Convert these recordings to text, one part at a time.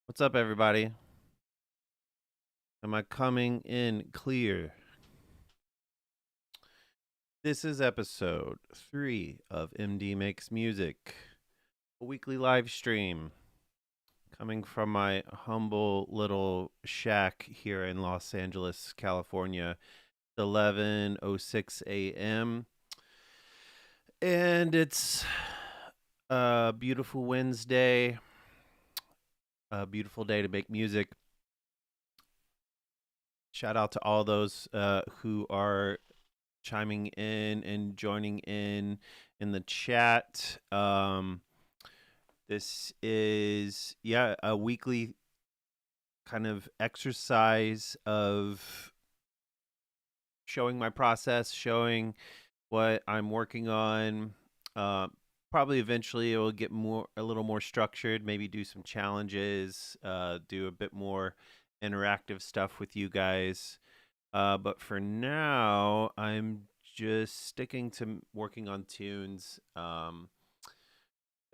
What's up, everybody? Am I coming in clear? This is episode 3 of MD Makes Music, a weekly live stream coming from my humble little shack here in Los Angeles, California. 11:06 a.m. and it's a beautiful Wednesday, a beautiful day to make music. Shout out to all those who are chiming in and joining in the chat. This is a weekly kind of exercise of showing my process, showing what I'm working on. Uh, Probably eventually it will get a little more structured. Maybe do some challenges, do a bit more interactive stuff with you guys. But for now, I'm just sticking to working on tunes, kind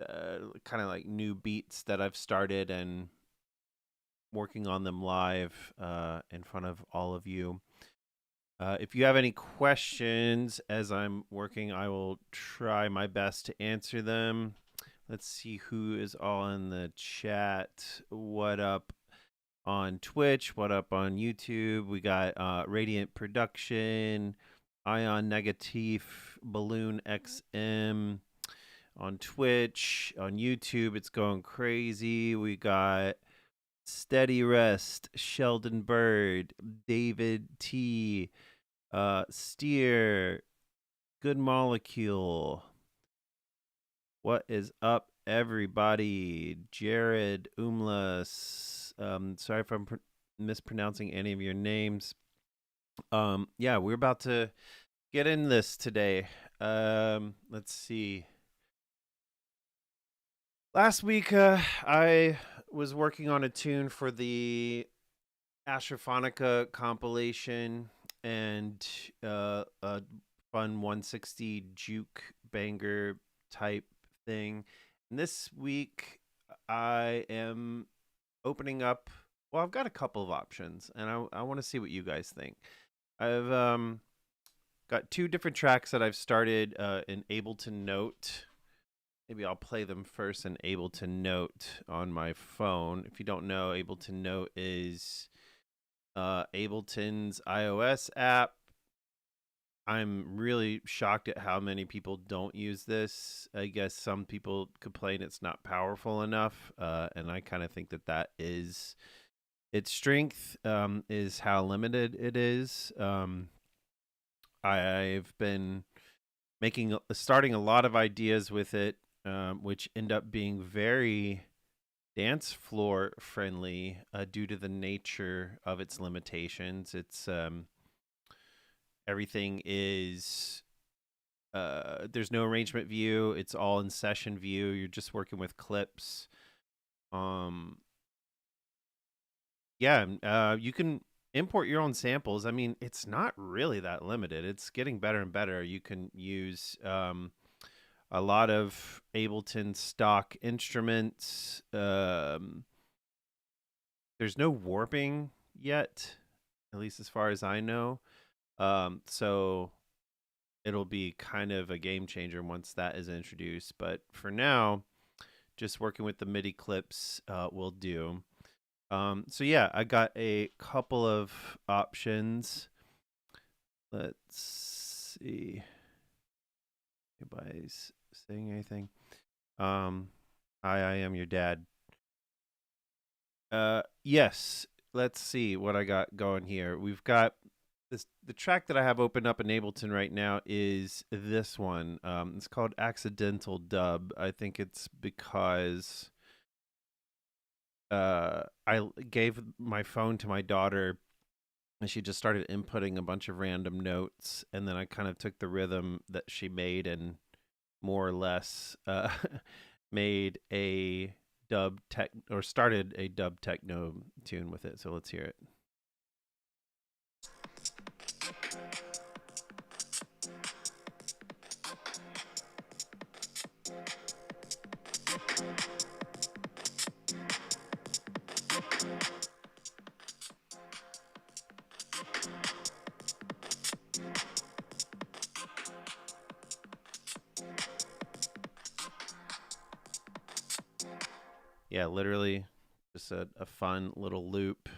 of like new beats that I've started and working on them live in front of all of you. If you have any questions as I'm working, I will try my best to answer them. Let's see who is all in the chat. What up on Twitch? What up on YouTube? We got Radiant Production, Ion Negative, Balloon XM on Twitch. On YouTube, it's going crazy. We got Steady Rest, Sheldon Bird, David T, Steer, Good Molecule. What is up, everybody? Jared, Umlas. Sorry if I'm mispronouncing any of your names. Yeah, we're about to get in this today. Let's see. Last week, I was working on a tune for the Astrophonica compilation and a fun 160 juke banger type thing. And this week, I am opening up. Well, I've got a couple of options, and I want to see what you guys think. I've got two different tracks that I've started in Ableton Note. Maybe I'll play them first in Ableton Note on my phone. If you don't know, Ableton Note is Ableton's iOS app. I'm really shocked at how many people don't use this. I guess some people complain it's not powerful enough, and I kind of think that is its strength, is how limited it is. I've been starting a lot of ideas with it, which end up being very dance floor friendly due to the nature of its limitations. It's everything is there's no arrangement view. It's all in session view. You're just working with clips. You can import your own samples. I mean, it's not really that limited. It's getting better and better. You can use a lot of Ableton stock instruments. There's no warping yet, at least as far as I know. So it'll be kind of a game changer once that is introduced. But for now, just working with the MIDI clips will do. So yeah, I got a couple of options. Let's see. Anybody's saying anything? Hi, I am your dad. Yes. Let's see what I got going here. We've got this. The track that I have opened up in Ableton right now is this one. It's called Accidental Dub. I think it's because I gave my phone to my daughter and she just started inputting a bunch of random notes, and then I kind of took the rhythm that she made and more or less made a started a dub techno tune with it. So let's hear it. yeah, literally just a fun little loop.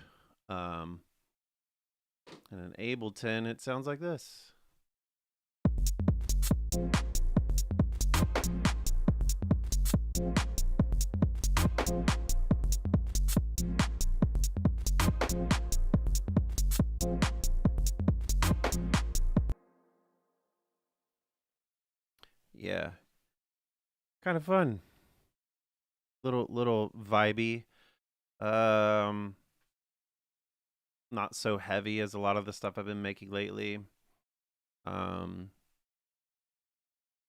Um, and an Ableton, it sounds like this. Yeah, kind of fun. Little vibey. Um, not so heavy as a lot of the stuff I've been making lately. Um,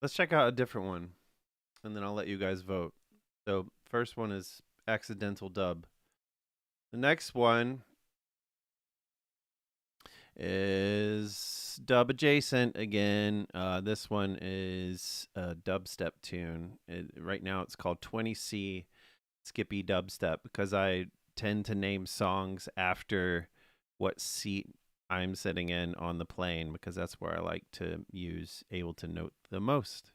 let's check out a different one, and then I'll let you guys vote. So first one is accidental dub. The next one is dub adjacent again. This one is a dubstep tune. Right now it's called 20C Skippy Dubstep because I tend to name songs after what seat I'm sitting in on the plane because that's where I like to use Ableton Note the most.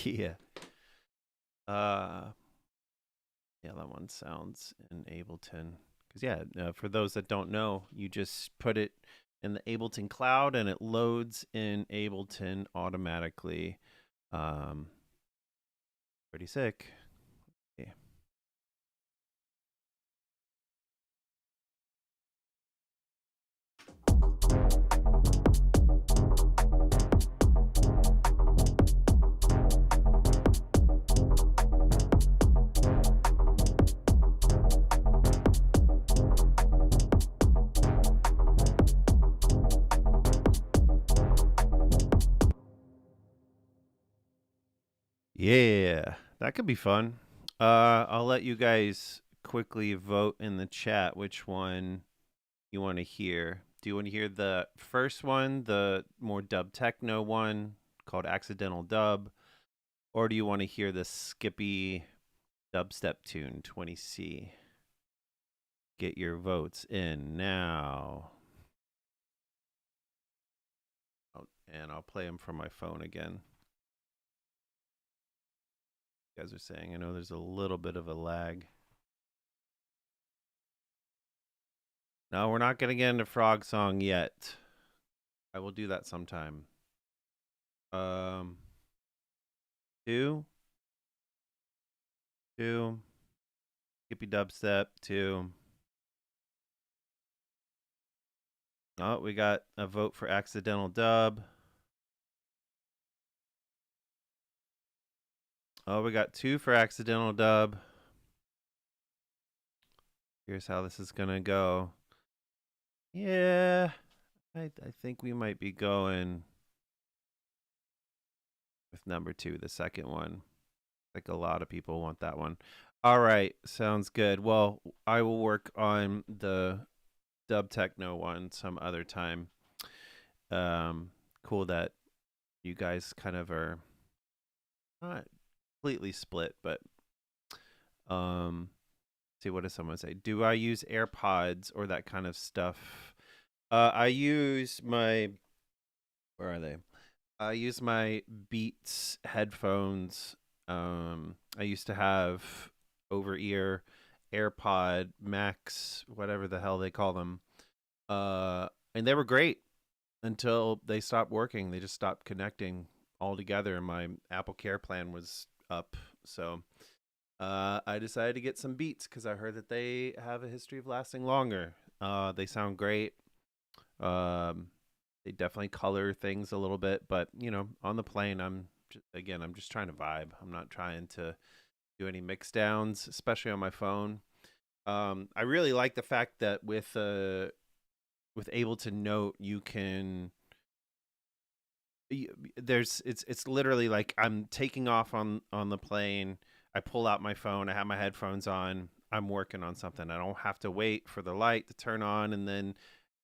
Yeah. Yeah, that one sounds in Ableton. Because, yeah, for those that don't know, you just put it in the Ableton cloud and it loads in Ableton automatically. Pretty sick. Yeah. Yeah, that could be fun. I'll let you guys quickly vote in the chat which one you want to hear. Do you want to hear the first one, the more dub techno one called Accidental Dub, or do you want to hear the skippy dubstep tune 20C? Get your votes in now. Oh, and I'll play them from my phone again. You guys are saying, I know there's a little bit of a lag. No, we're not going to get into Frog Song yet. I will do that sometime. Two, skippy dubstep, two. Oh, we got a vote for accidental dub. Oh, we got two for accidental dub. Here's how this is gonna go. Yeah, I think we might be going with number two, the second one. Like a lot of people want that one. All right, sounds good. Well, I will work on the dub techno one some other time. Cool that you guys kind of are not completely split, but see, what does someone say? Do I use AirPods or that kind of stuff? I use my, where are they? I use my Beats headphones. I used to have over ear AirPod Max, whatever the hell they call them. And they were great until they stopped working. They just stopped connecting altogether. And my Apple Care plan was up. So I decided to get some Beats because I heard that they have a history of lasting longer. They sound great. They definitely color things a little bit, but on the plane, I'm just trying to vibe. I'm not trying to do any mix downs, especially on my phone. I really like the fact that with Ableton Note, you can. It's literally like I'm taking off on the plane. I pull out my phone, I have my headphones on, I'm working on something. I don't have to wait for the light to turn on and then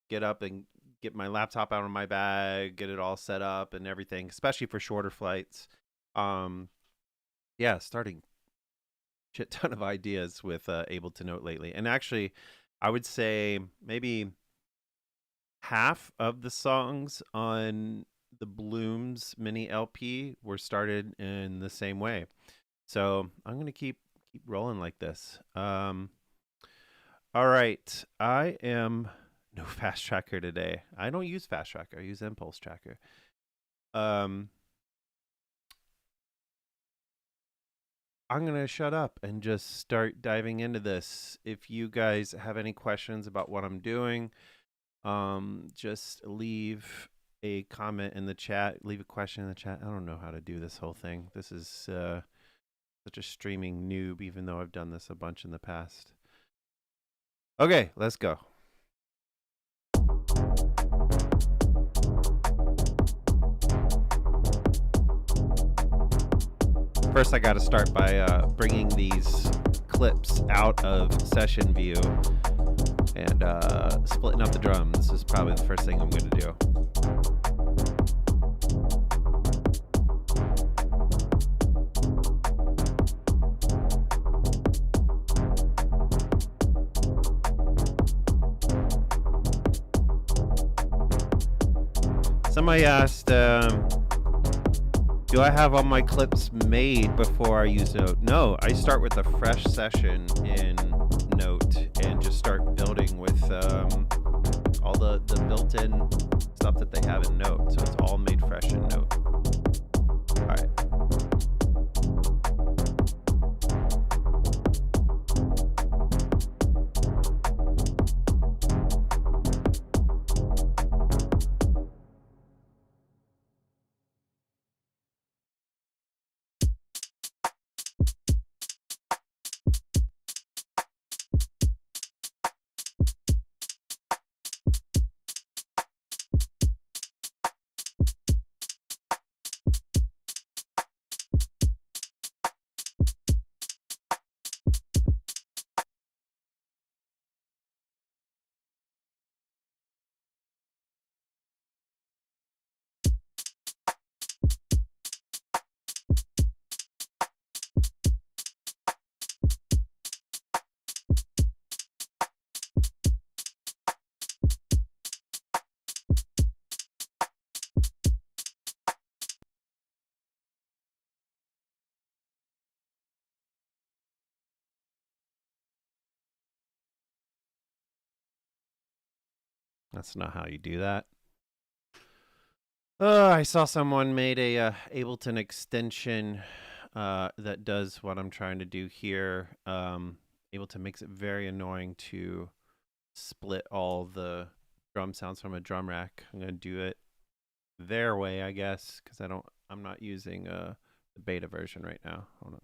get up and get my laptop out of my bag, get it all set up and everything, especially for shorter flights. Yeah, starting shit ton of ideas with Ableton Note lately. And actually, I would say maybe half of the songs on the Blooms mini LP were started in the same way. So I'm gonna keep rolling like this. All right, I am no fast tracker today. I don't use fast tracker. I use impulse tracker. I'm gonna shut up and just start diving into this. If you guys have any questions about what I'm doing, just leave a comment in the chat. Leave a question in the chat. I don't know how to do this whole thing. This is such a streaming noob, even though I've done this a bunch in the past. Okay, let's go. First, I got to start by bringing these clips out of session view and splitting up the drums. This is probably the first thing I'm going to do. Somebody asked, do I have all my clips made before I use Note? No, I start with a fresh session in Note and just start building with all the built-in stuff that they have in Note. So it's all made fresh in Note. All right. That's not how you do that. I saw someone made a Ableton extension that does what I'm trying to do here. Ableton makes it very annoying to split all the drum sounds from a drum rack. I'm gonna do it their way, I guess, because I'm not using the beta version right now. Hold on.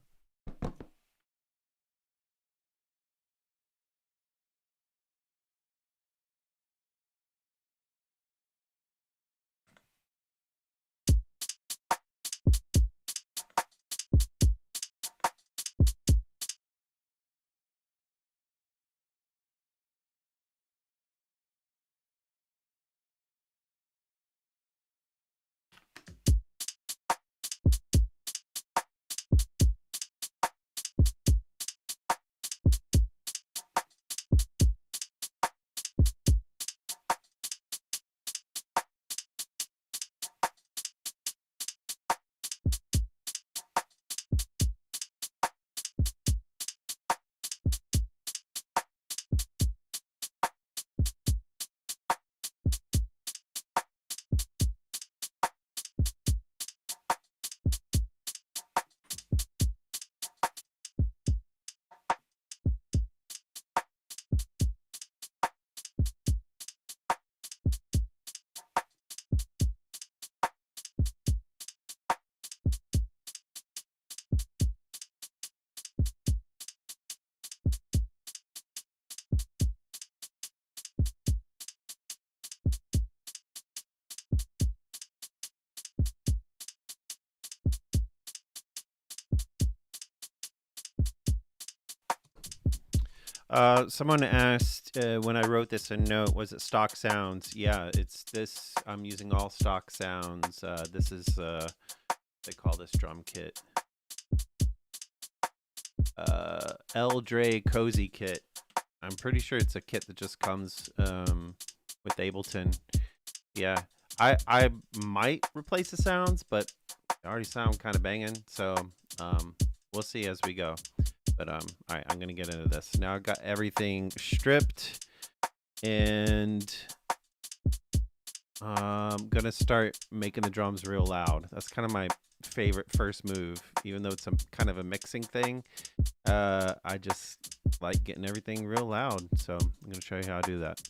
Someone asked when I wrote this a note, was it stock sounds? Yeah, it's this. I'm using all stock sounds. This is they call this drum kit. L. Dre Cozy Kit. I'm pretty sure it's a kit that just comes with Ableton. Yeah, I might replace the sounds, but they already sound kind of banging. So we'll see as we go. But all right, I'm gonna get into this now. I've got everything stripped, and I'm gonna start making the drums real loud. That's kind of my favorite first move, even though it's a kind of a mixing thing. I just like getting everything real loud, so I'm gonna show you how to do that.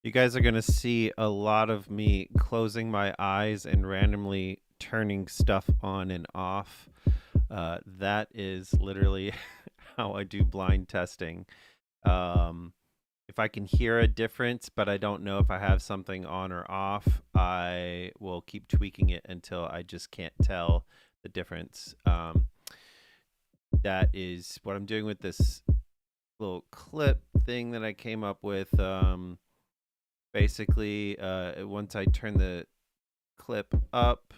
You guys are gonna see a lot of me closing my eyes and randomly turning stuff on and off. That is literally how I do blind testing. Um, if I can hear a difference, but I don't know if I have something on or off, I will keep tweaking it until I just can't tell the difference. That is what I'm doing with this little clip thing that I came up with. Basically, once I turn the clip up,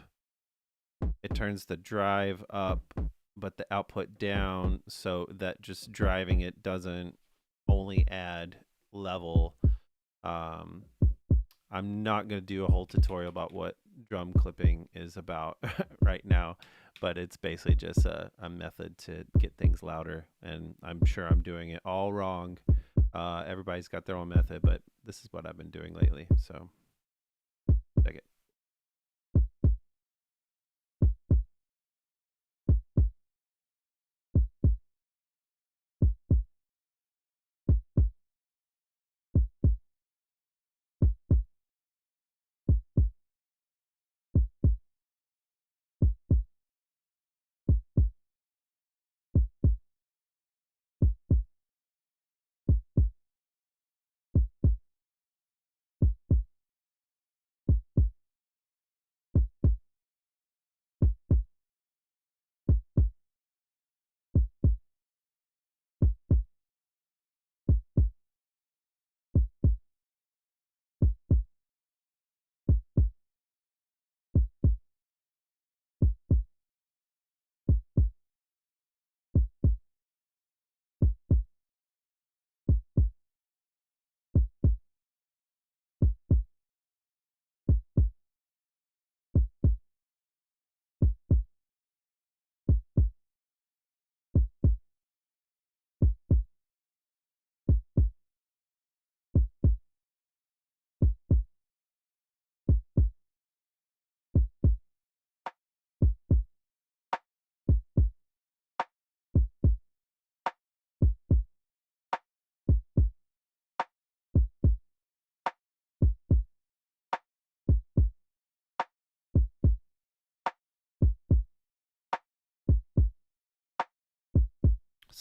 it turns the drive up, but the output down, so that just driving it doesn't only add level. Um, I'm not going to do a whole tutorial about what drum clipping is about right now, but it's basically just a method to get things louder. And I'm sure I'm doing it all wrong. Everybody's got their own method, but this is what I've been doing lately. So, check it.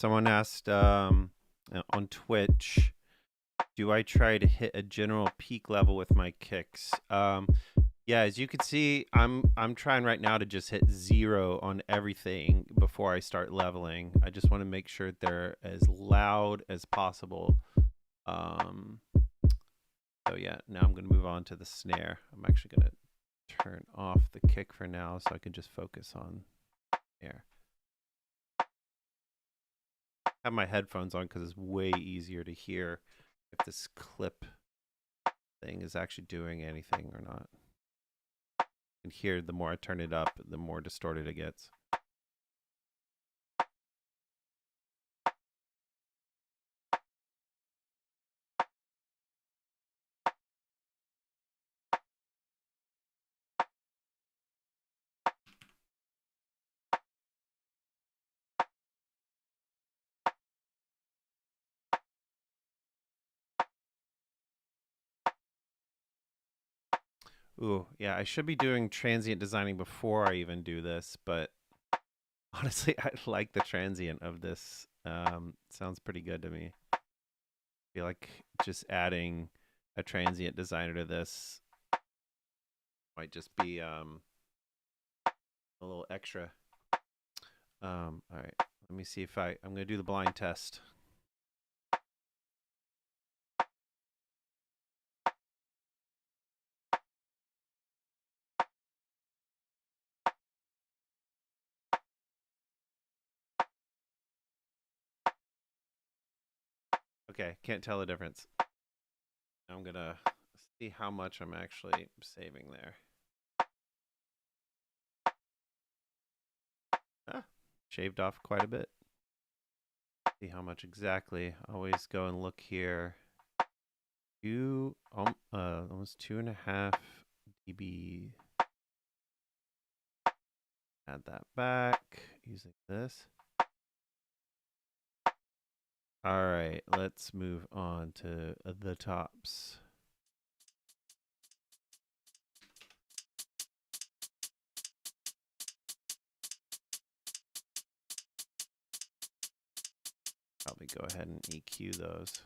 Someone asked on Twitch, do I try to hit a general peak level with my kicks? Yeah, as you can see, I'm trying right now to just hit 0 on everything before I start leveling. I just want to make sure they're as loud as possible. So yeah, now I'm going to move on to the snare. I'm actually going to turn off the kick for now so I can just focus on snare. I have my headphones on because it's way easier to hear if this clip thing is actually doing anything or not. You can hear the more I turn it up, the more distorted it gets. Ooh, yeah, I should be doing transient designing before I even do this, but honestly, I like the transient of this. Sounds pretty good to me. I feel like just adding a transient designer to this might just be a little extra. All right, let me see if I'm going to do the blind test. Okay, can't tell the difference. I'm going to see how much I'm actually saving there. Ah, shaved off quite a bit. See how much exactly. Always go and look here. Almost 2.5 dB. Add that back using this. All right, let's move on to the tops. Probably go ahead and EQ those.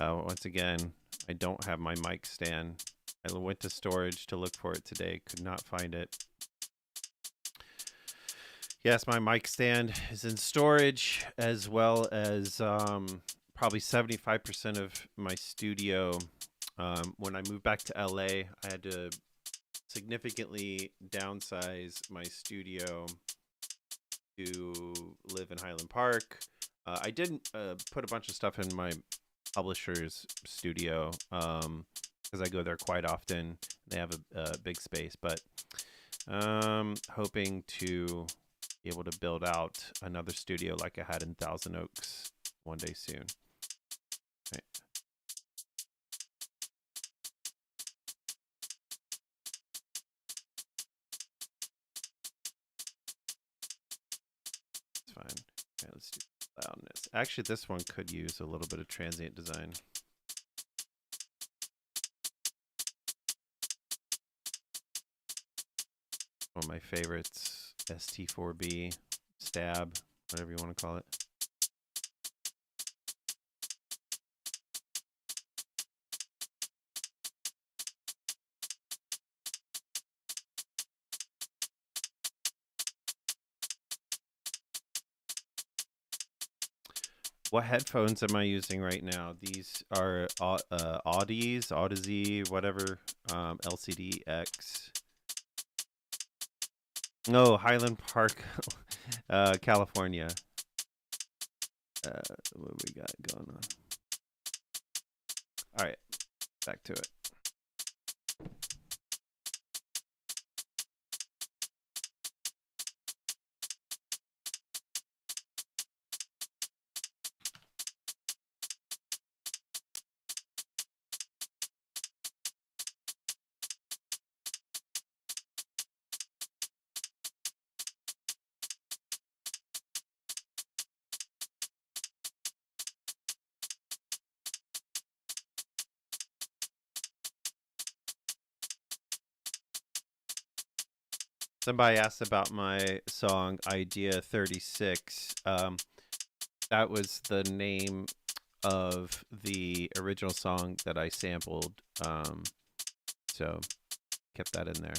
Once again, I don't have my mic stand. I went to storage to look for it today, could not find it. Yes, my mic stand is in storage, as well as probably 75% of my studio. When I moved back to LA, I had to significantly downsize my studio to live in Highland Park. I did put a bunch of stuff in my publisher's studio because I go there quite often. They have a big space, but hoping to be able to build out another studio like I had in Thousand Oaks one day soon. Right. It's fine. Okay, let's do loudness. Actually, this one could use a little bit of transient design. One of my favorites, ST4B, Stab, whatever you want to call it. What headphones am I using right now? These are Audeze, whatever, LCD X. No, Highland Park, California. What we got going on? All right, back to it. Somebody asked about my song Idea 36. That was the name of the original song that I sampled. So kept that in there.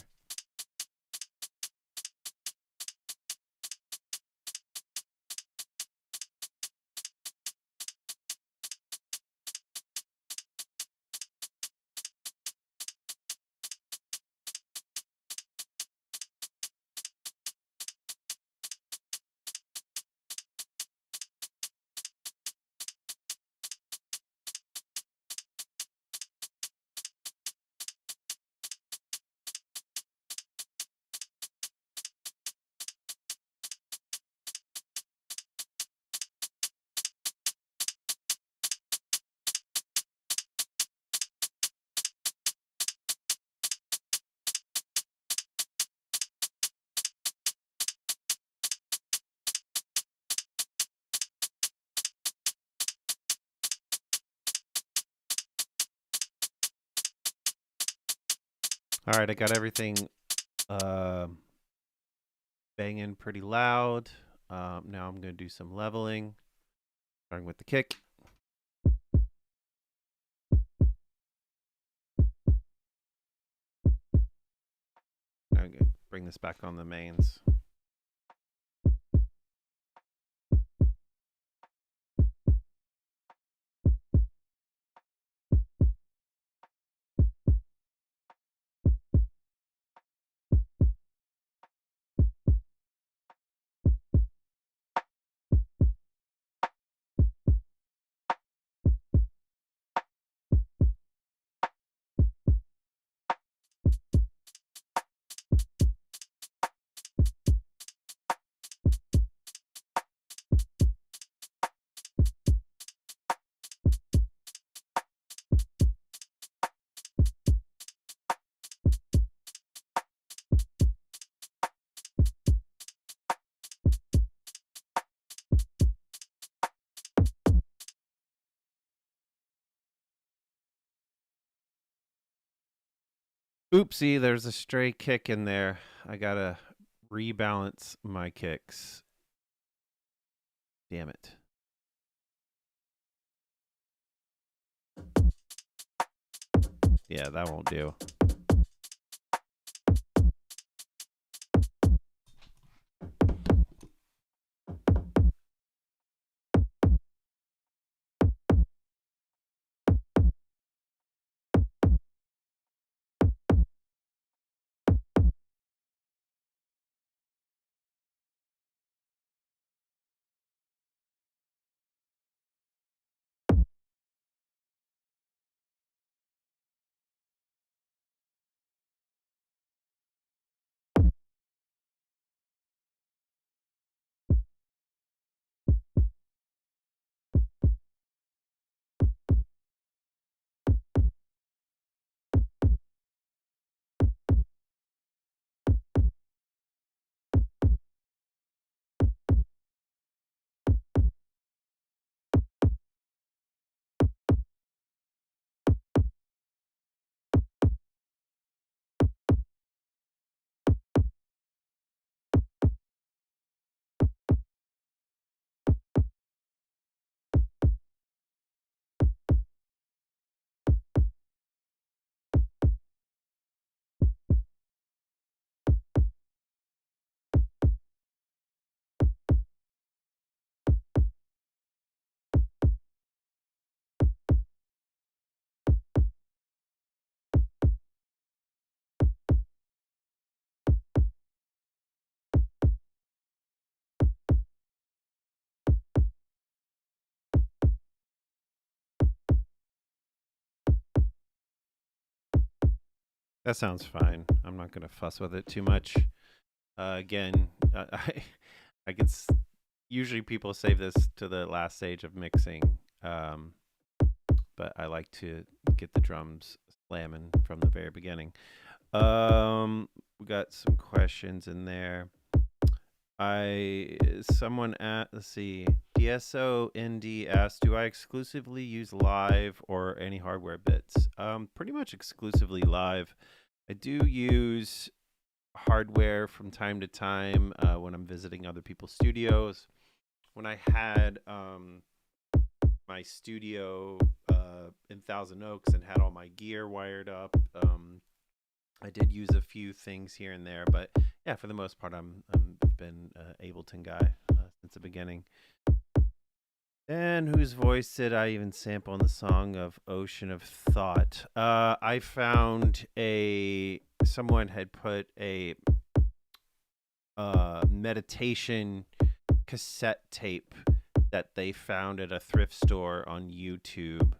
All right, I got everything banging pretty loud. Now I'm going to do some leveling, starting with the kick. I'm going to bring this back on the mains. Oopsie, there's a stray kick in there. I got to rebalance my kicks. Damn it. Yeah, that won't do. That sounds fine. I'm not going to fuss with it too much. Again, I could usually people save this to the last stage of mixing, but I like to get the drums slamming from the very beginning. We got some questions in there. Someone at let's see, DSOND asked, do I exclusively use live or any hardware bits? Pretty much exclusively live. I do use hardware from time to time when I'm visiting other people's studios. When I had my studio in Thousand Oaks and had all my gear wired up, I did use a few things here and there, but yeah, for the most part, I'm been Ableton guy since the beginning. And whose voice did I even sample in the song of Ocean of Thought? I found someone had put a meditation cassette tape that they found at a thrift store on YouTube.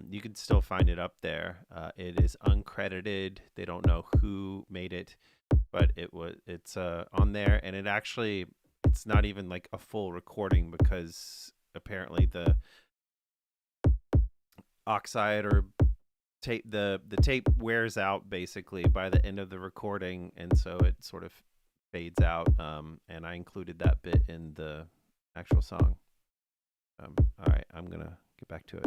You can still find it up there. It is uncredited. They don't know who made it, but it's on there, and it's not even like a full recording because apparently the oxide or tape the tape wears out basically by the end of the recording, and so it sort of fades out. And I included that bit in the actual song. All right, I'm gonna get back to it.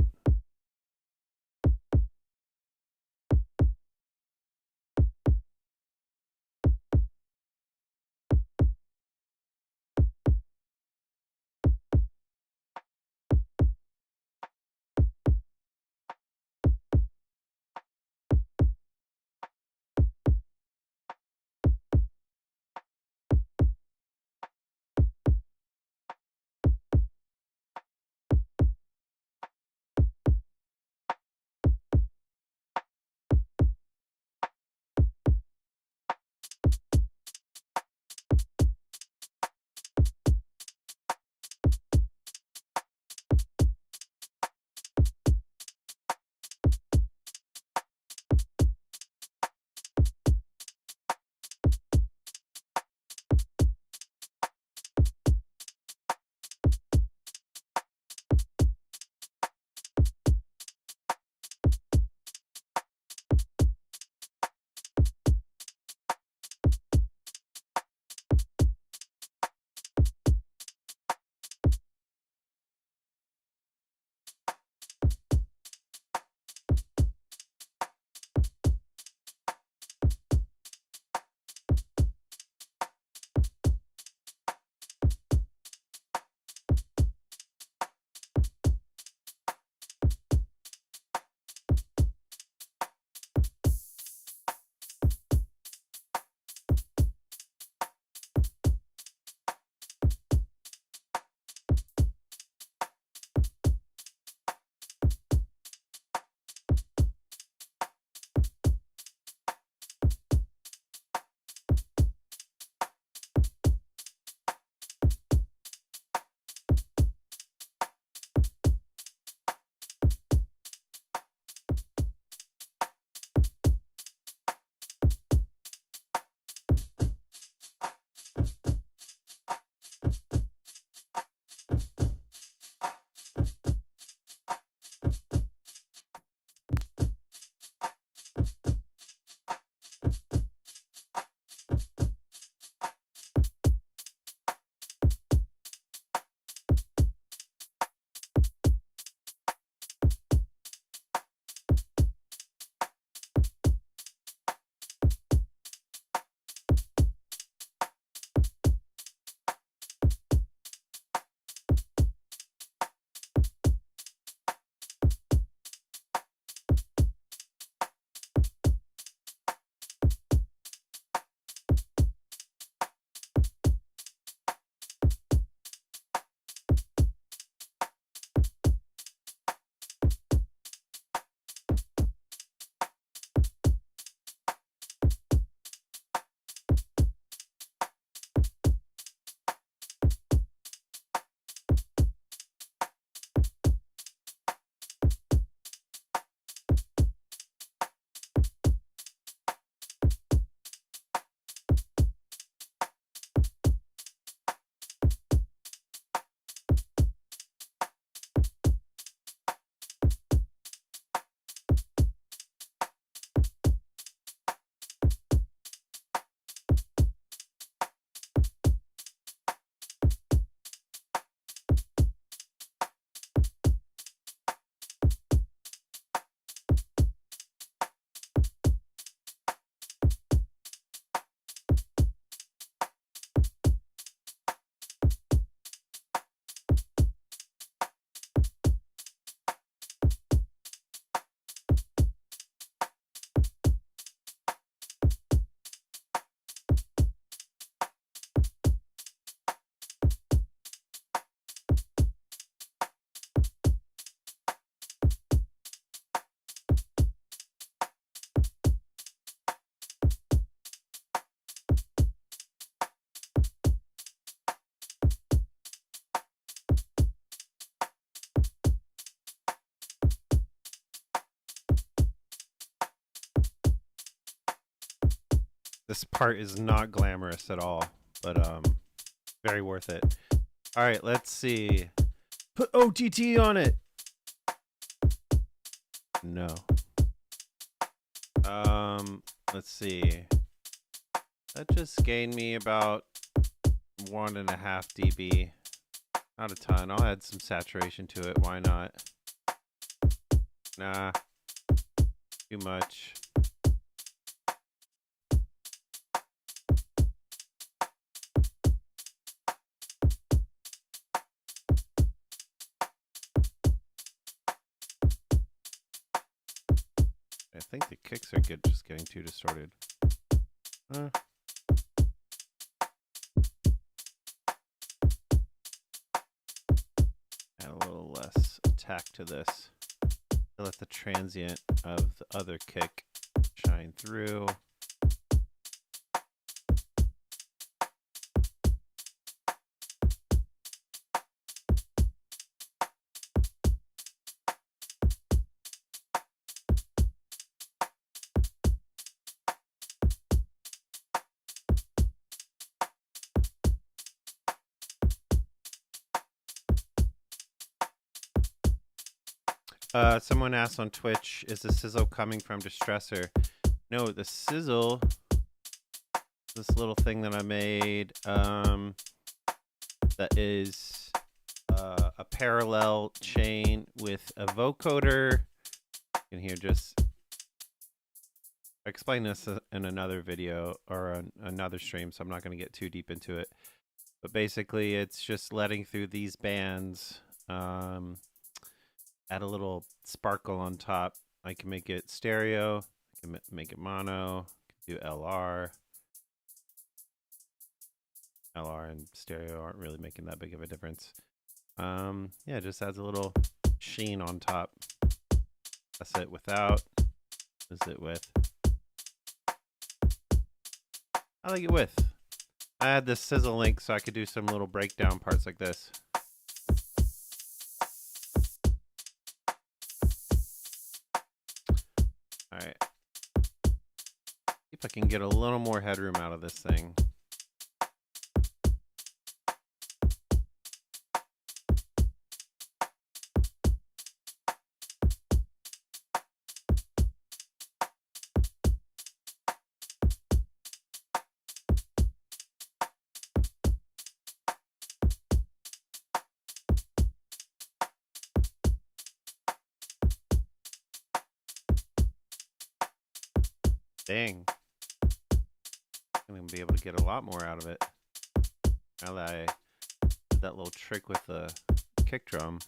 This part is not glamorous at all, but very worth it. All right, let's see. Put OTT on it. No. Let's see. That just gained me about 1.5 dB. Not a ton. I'll add some saturation to it. Why not? Nah. Too much. I think the kicks are good, just getting too distorted. Add a little less attack to this. Let the transient of the other kick shine through. Someone asked on Twitch, is the sizzle coming from Distressor? No, the sizzle, this little thing that I made, that is a parallel chain with a vocoder. You can hear just, I explained this in another video or another stream, so I'm not going to get too deep into it. But basically, it's just letting through these bands. Add a little sparkle on top. I can make it stereo. I can make it mono. I can do LR. LR and stereo aren't really making that big of a difference. Yeah, it just adds a little sheen on top. That's it without. Is it with? I like it with. I had this sizzle link so I could do some little breakdown parts like this. All right. See if I can get a little more headroom out of this thing. Dang. I'm going to be able to get a lot more out of it. Now that I did that little trick with the kick drum.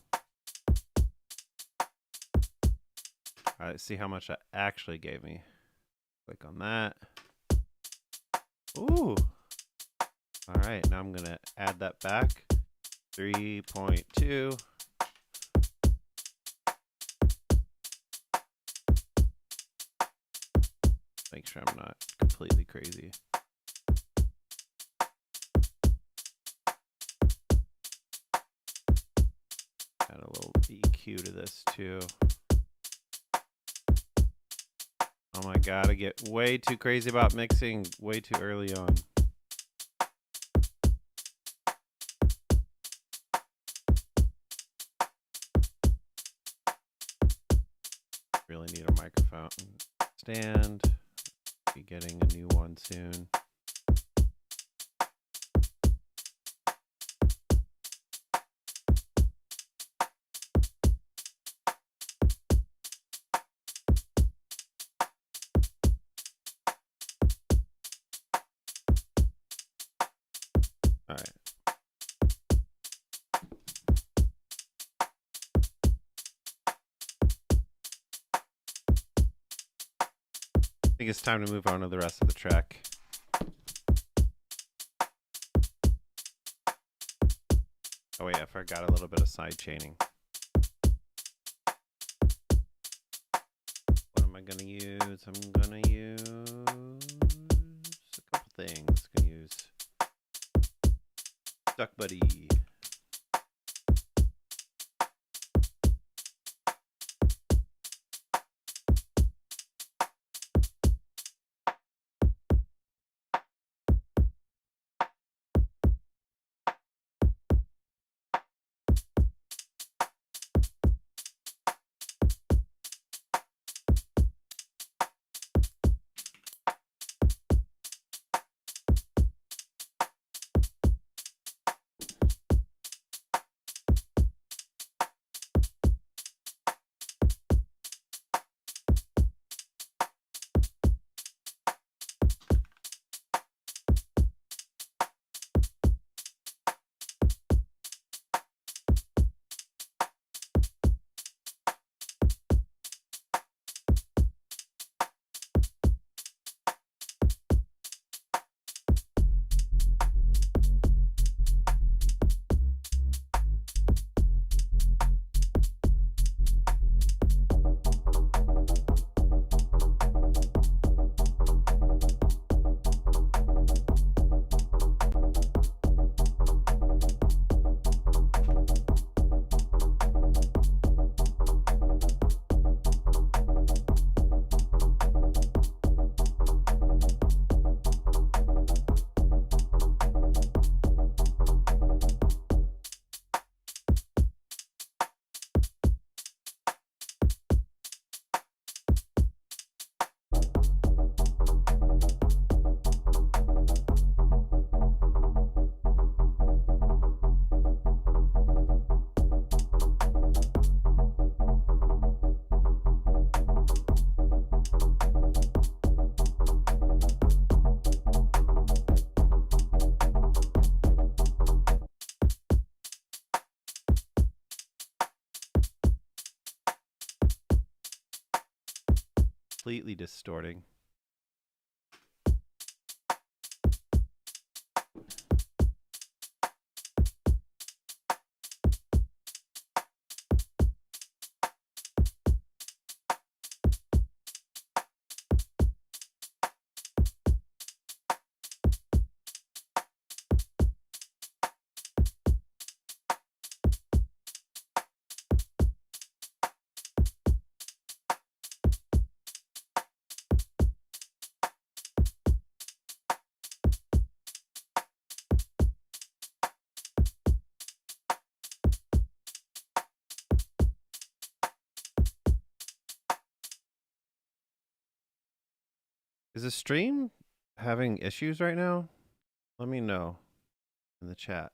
Alright, see how much that actually gave me. Click on that. Ooh. Alright, now I'm going to add that back. 3.2. Make sure I'm not completely crazy. Add a little EQ to this too. Oh my god, I get way too crazy about mixing way too early on. Really need a microphone stand. Be getting a new one soon. All right. I think it's time to move on to the rest of the track. Oh yeah, I forgot a little bit of side chaining. What am I gonna use? I'm gonna use a couple things. I'm gonna use Duck Buddy. completely distorting. Is the stream having issues right now? Let me know in the chat.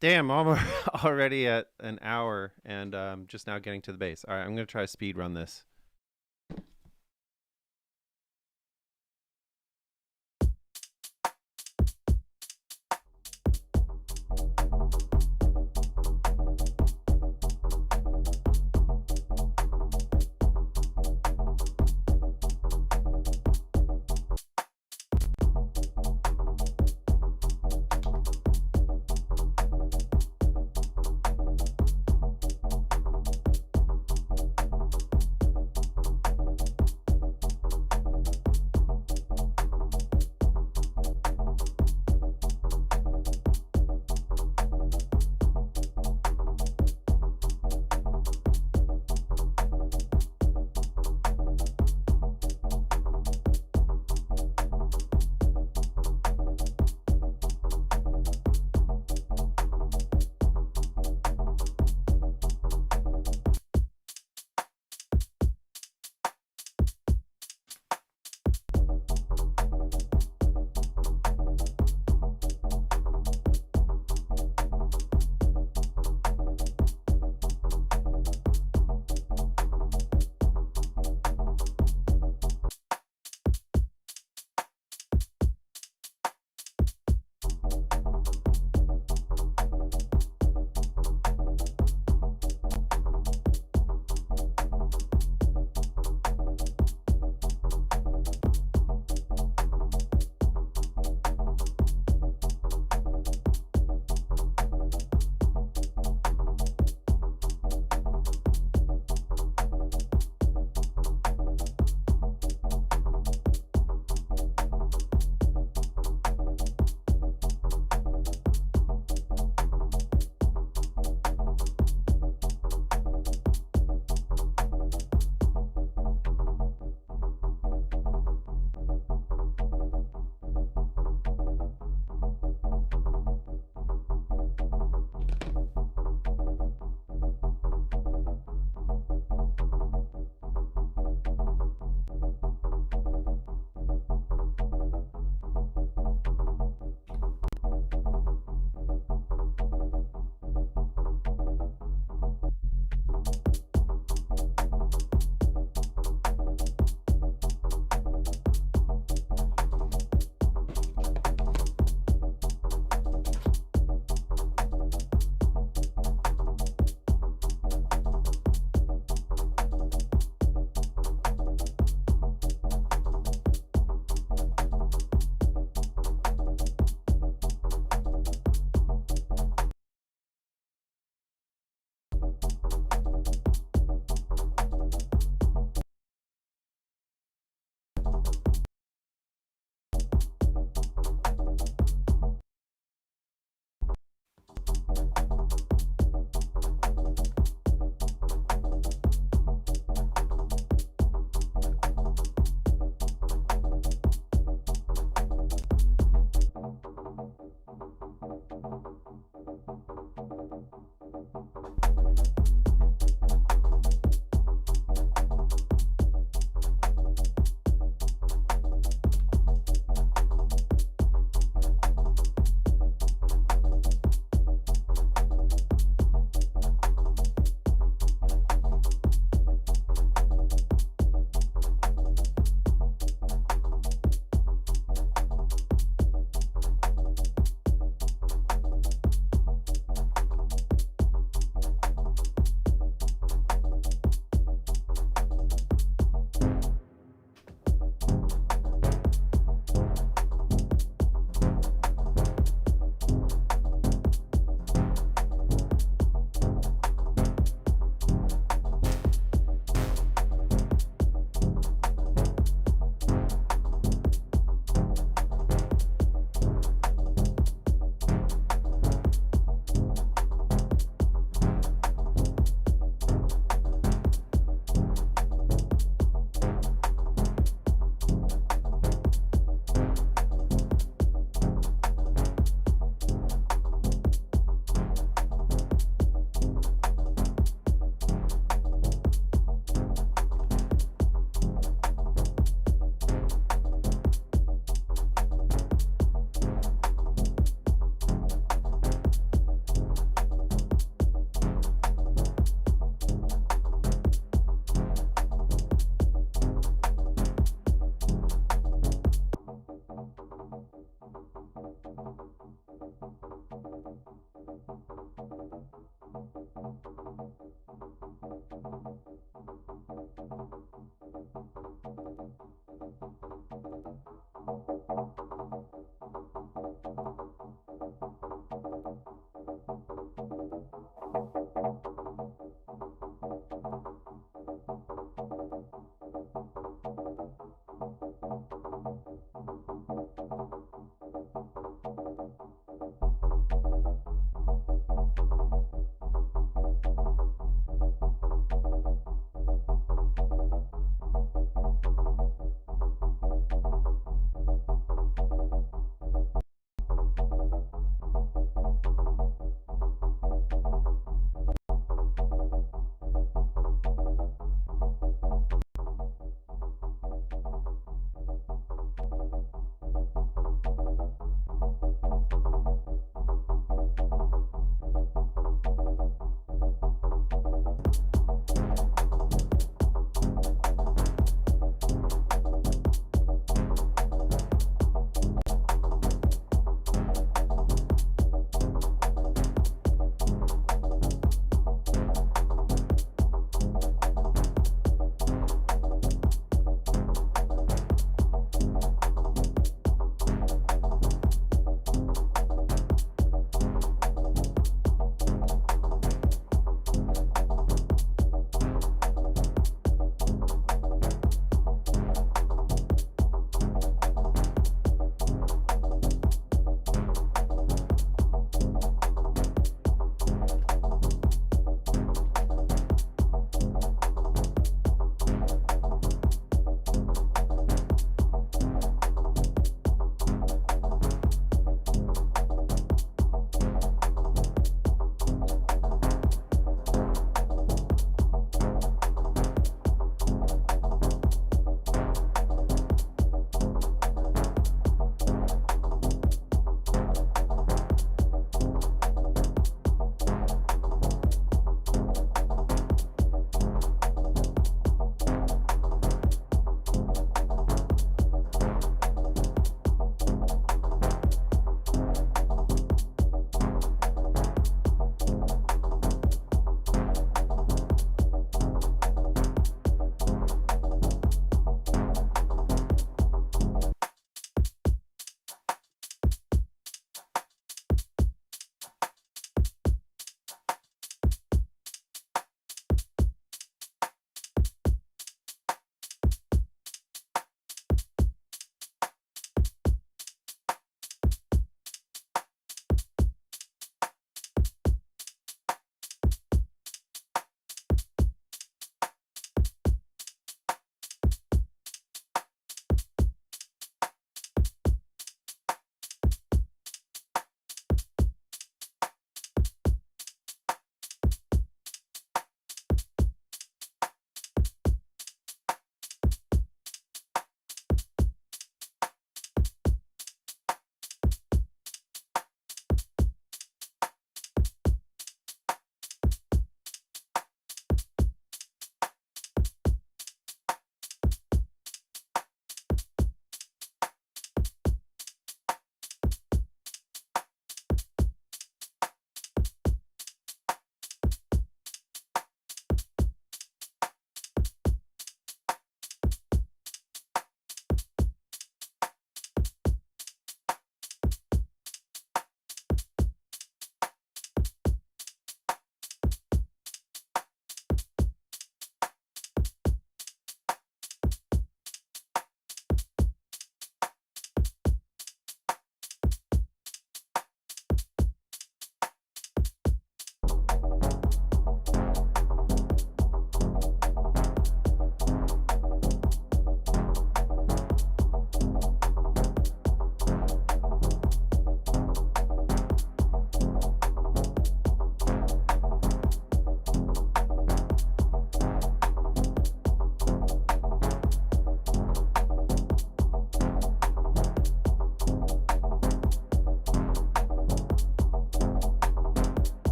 Damn, I'm already at an hour and just now getting to the base. All right, I'm going to try to speed run this.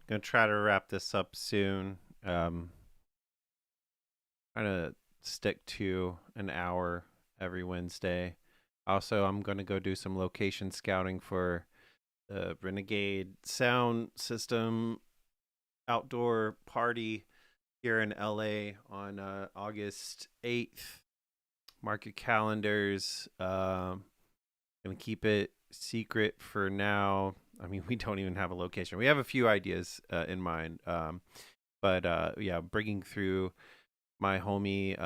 Gonna try to wrap this up soon. Trying to stick to an hour every Wednesday. Also, I'm gonna go do some location scouting for the Renegade sound system outdoor party here in LA on August 8th. Mark your calendars. Gonna keep it secret for now. I mean, we don't even have a location. We have a few ideas in mind, but yeah, bringing through my homie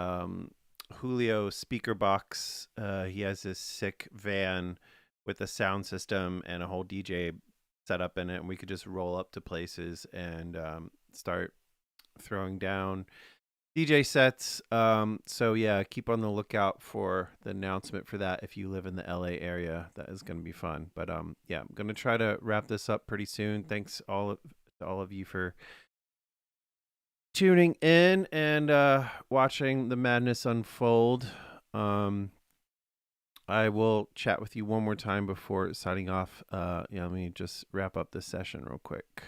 Julio speaker box. He has this sick van with a sound system and a whole DJ setup in it, and we could just roll up to places and start throwing down DJ sets. So yeah, keep on the lookout for the announcement for that if you live in the LA area. That is going to be fun. But yeah, I'm going to try to wrap this up pretty soon. Thanks to all of you for tuning in and watching the madness unfold. I will chat with you one more time before signing off. Yeah, let me just wrap up this session real quick.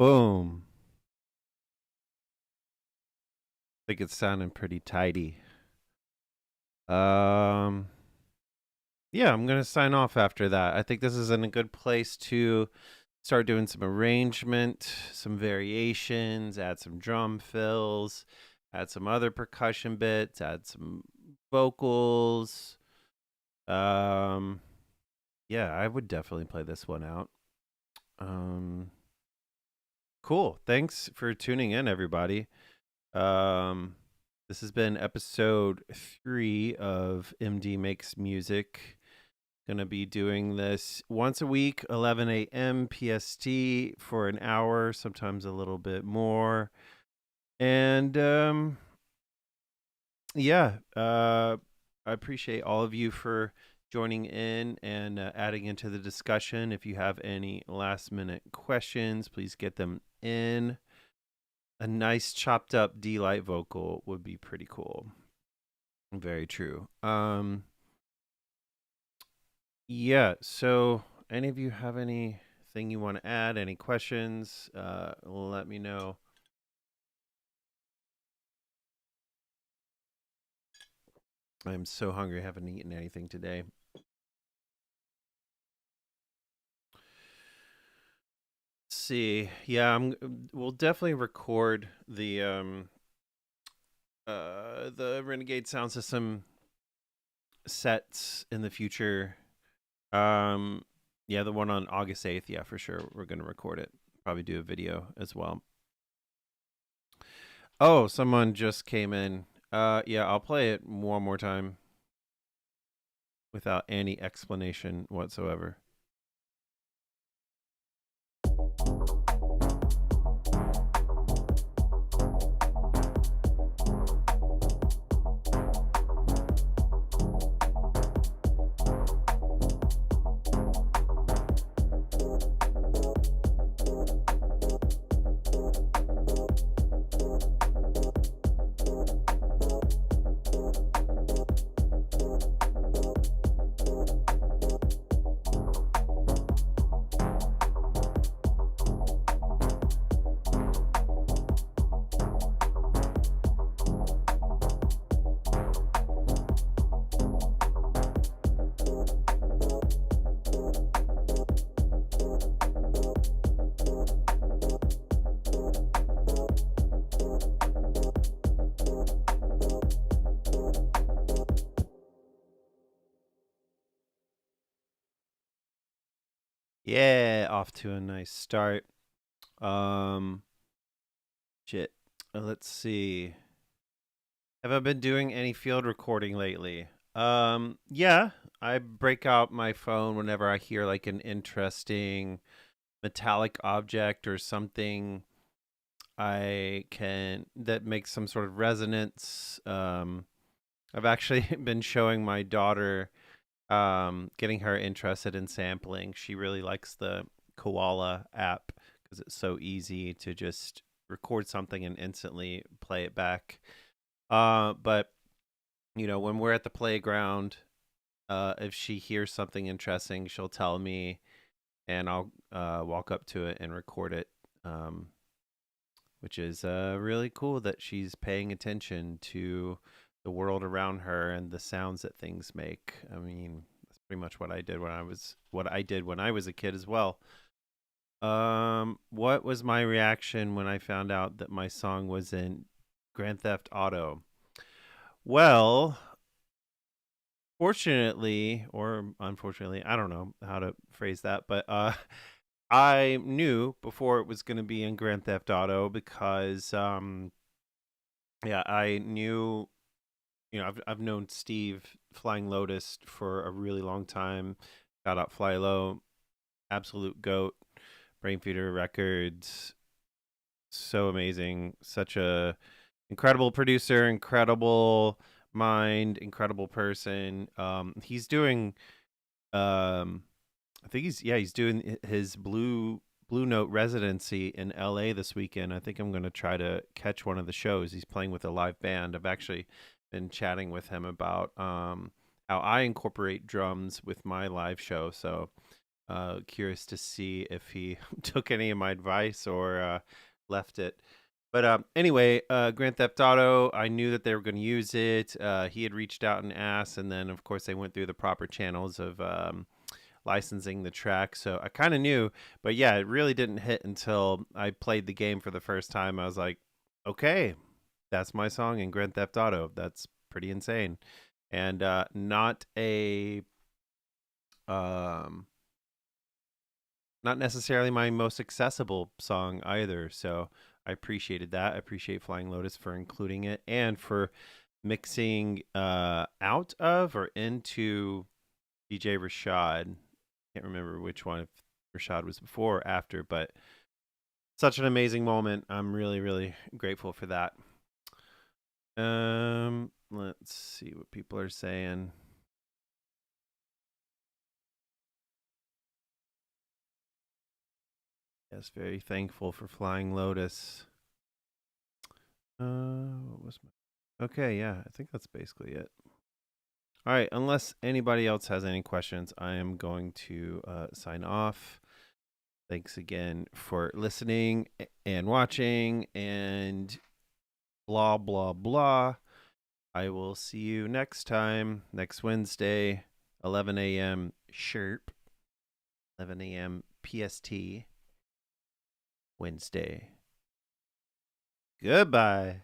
Boom. I think it's sounding pretty tidy. Um, yeah, I'm gonna sign off after that. I think this is in a good place to start doing some arrangement, some variations, add some drum fills, add some other percussion bits, add some vocals. Um, yeah, I would definitely play this one out. Um, cool. Thanks for tuning in, everybody. Um, this has been episode 3 of MD Makes Music. Gonna be doing this once a week, 11 a.m. PST for an hour, sometimes a little bit more. And yeah, I appreciate all of you for joining in and adding into the discussion. If you have any last minute questions, please get them in. A nice chopped up D-Light vocal would be pretty cool. Very true. Yeah, so any of you have anything you want to add, any questions, let me know. I'm so hungry. I haven't eaten anything today. Let's see. Yeah, we'll definitely record the Renegade sound system sets in the future. Yeah, the one on August 8th, yeah, for sure. We're going to record it. Probably do a video as well. Oh, someone just came in. Yeah, I'll play it one more time without any explanation whatsoever. Yeah, off to a nice start. Um, shit. Let's see. Have I been doing any field recording lately? Yeah, I break out my phone whenever I hear like an interesting metallic object or something I can that makes some sort of resonance. I've actually been showing my daughter, getting her interested in sampling. She really likes the Koala app because it's so easy to just record something and instantly play it back. But you know, when we're at the playground, if she hears something interesting, she'll tell me, and I'll walk up to it and record it. Which is really cool that she's paying attention to the world around her and the sounds that things make. I mean, that's pretty much what I did when I was a kid as well. What was my reaction when I found out that my song was in Grand Theft Auto? Well, fortunately or unfortunately, I don't know how to phrase that, but I knew before it was going to be in Grand Theft Auto because yeah, I knew, you know, I've known Steve Flying Lotus for a really long time. Shout out Fly Low, absolute goat, Brain Feeder Records, so amazing, such a incredible producer, incredible mind, incredible person. He's doing I think he's doing his Blue Note residency in LA this weekend. I think I'm going to try to catch one of the shows. He's playing with a live band. I've actually been chatting with him about how I incorporate drums with my live show. So Curious to see if he took any of my advice or left it. But anyway, Grand Theft Auto, I knew that they were going to use it. He had reached out and asked, and then, of course, they went through the proper channels of licensing the track. So I kind of knew. But yeah, it really didn't hit until I played the game for the first time. I was like, okay, that's my song in Grand Theft Auto. That's pretty insane. And um, not necessarily my most accessible song either. So I appreciated that. I appreciate Flying Lotus for including it and for mixing out of or into DJ Rashad. Can't remember which one, if Rashad was before or after, but such an amazing moment. I'm really, really grateful for that. Let's see what people are saying. Yes, very thankful for Flying Lotus. What was my... Okay, yeah, I think that's basically it. All right, unless anybody else has any questions, I am going to sign off. Thanks again for listening and watching and blah, blah, blah. I will see you next time, next Wednesday, 11 a.m. sharp, 11 a.m. PST, Wednesday. Goodbye.